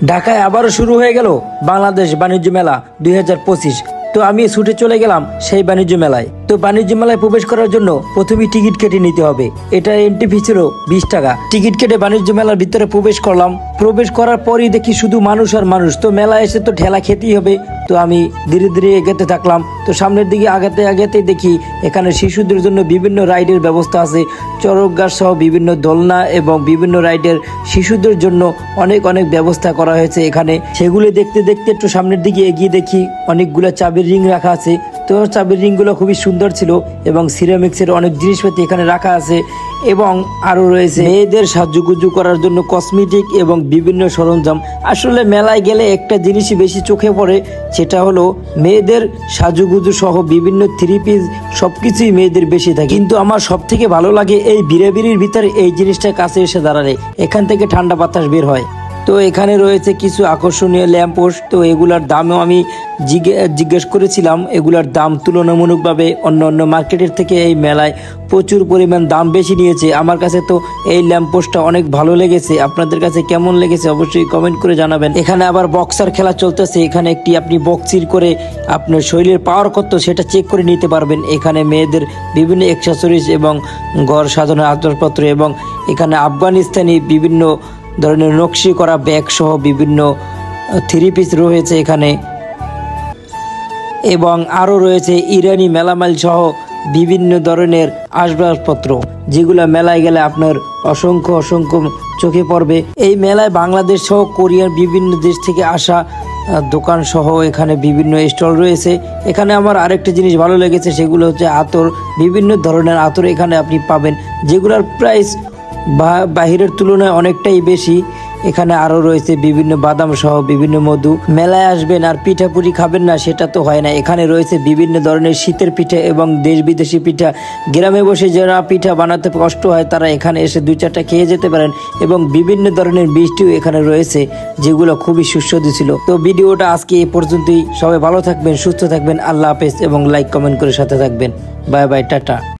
ঢাকায় আবারও শুরু হয়ে গেল বাংলাদেশ বাণিজ্য মেলা 2025। তো আমি ছুটে চলে গেলাম সেই বাণিজ্য মেলায়। তো বাণিজ্য মেলায় প্রবেশ করার জন্য প্রথমেই টিকিট কেটে নিতে হবে। এটা এন্ট্রি ফি ছিল 20 টাকা। টিকিট কেটে বাণিজ্য মেলার ভিতরে প্রবেশ করলাম। প্রবেশ করার পরই দেখি শুধু মানুষ আর মানুষ। তো মেলায় এসে তো ঠেলা খেতেই হবে। তো আমি ধীরে ধীরে এগোতে থাকলাম। তো সামনের দিকে আগাতে দেখি এখানে শিশুদের জন্য বিভিন্ন রাইডের ব্যবস্থা আছে। চড়ক গাছ সহ বিভিন্ন দোলনা এবং বিভিন্ন রাইডের শিশুদের জন্য অনেক ব্যবস্থা করা হয়েছে এখানে। সেগুলো দেখতে দেখতে একটু সামনের দিকে এগিয়ে দেখি অনেকগুলো চাবির রিং রাখা আছে। তো চাবির রিংগুলো খুবই সুন্দর ছিল এবং সিরামিক্সের অনেক জিনিসপাতি এখানে রাখা আছে এবং আরো রয়েছে মেয়েদের সাজুগুজু করার জন্য কসমেটিক এবং বিভিন্ন সরঞ্জাম। আসলে মেলায় গেলে একটা জিনিসই বেশি চোখে পড়ে, সেটা হলো মেয়েদের সাজুগুজু সহ বিভিন্ন থ্রি পিস সবকিছুই মেয়েদের বেশি থাকে। কিন্তু আমার সব থেকে ভালো লাগে এই বিড়াবিড়ির ভিতরে এই জিনিসটা কাছে এসে দাঁড়ালে এখান থেকে ঠান্ডা বাতাস বের হয়। তো এখানে রয়েছে কিছু আকর্ষণীয় ল্যাম্পপোস্ট। তো এগুলার দামও আমি জিজ্ঞেস করেছিলাম। এগুলার দাম তুলনামূলকভাবে অন্য মার্কেটের থেকে এই মেলায় প্রচুর পরিমাণ দাম বেশি নিয়েছে। আমার কাছে তো এই ল্যাম্পপোস্টটা অনেক ভালো লেগেছে। আপনাদের কাছে কেমন লেগেছে অবশ্যই কমেন্ট করে জানাবেন। এখানে আবার বক্সার খেলা চলতেছে। এখানে একটি আপনি বক্সির করে আপনার শরীরের পাওয়ার কত সেটা চেক করে নিতে পারবেন। এখানে মেয়েদের বিভিন্ন অ্যাক্সেসরিজ এবং ঘর সাজানোর আসবাবপত্র এবং এখানে আফগানিস্তানি বিভিন্ন ধরনের নকশি করা ব্যাগ সহ বিভিন্ন থ্রি পিস রয়েছে এখানে এবং আরও রয়েছে ইরানি মেলামাল সহ বিভিন্ন ধরনের আসবাবপত্র, যেগুলো মেলায় গেলে আপনার অসংখ্য চোখে পড়বে। এই মেলায় বাংলাদেশ সহ কোরিয়ার বিভিন্ন দেশ থেকে আসা দোকান সহ এখানে বিভিন্ন স্টল রয়েছে। এখানে আমার আরেকটা জিনিস ভালো লেগেছে, সেগুলো হচ্ছে আতর। বিভিন্ন ধরনের আতর এখানে আপনি পাবেন, যেগুলোর প্রাইস বাহিরের তুলনায় অনেকটাই বেশি। এখানে আরো রয়েছে বিভিন্ন বাদাম সহ বিভিন্ন মধু। মেলায় আসবেন আর পিঠাপুরি খাবেন না সেটা তো হয় না। এখানে রয়েছে বিভিন্ন ধরনের শীতের পিঠা এবং দেশ বিদেশি পিঠা। গ্রামে বসে যারা পিঠা বানাতে কষ্ট হয় তারা এখানে এসে 2-4টা খেয়ে যেতে পারেন এবং বিভিন্ন ধরনের মিষ্টিও এখানে রয়েছে, যেগুলো খুবই সুস্বাদু ছিল। তো ভিডিওটা আজকে এই পর্যন্তই। সবাই ভালো থাকবেন, সুস্থ থাকবেন। আল্লাহ হাফেজ এবং লাইক কমেন্ট করে সাথে থাকবেন। Bye bye, tata.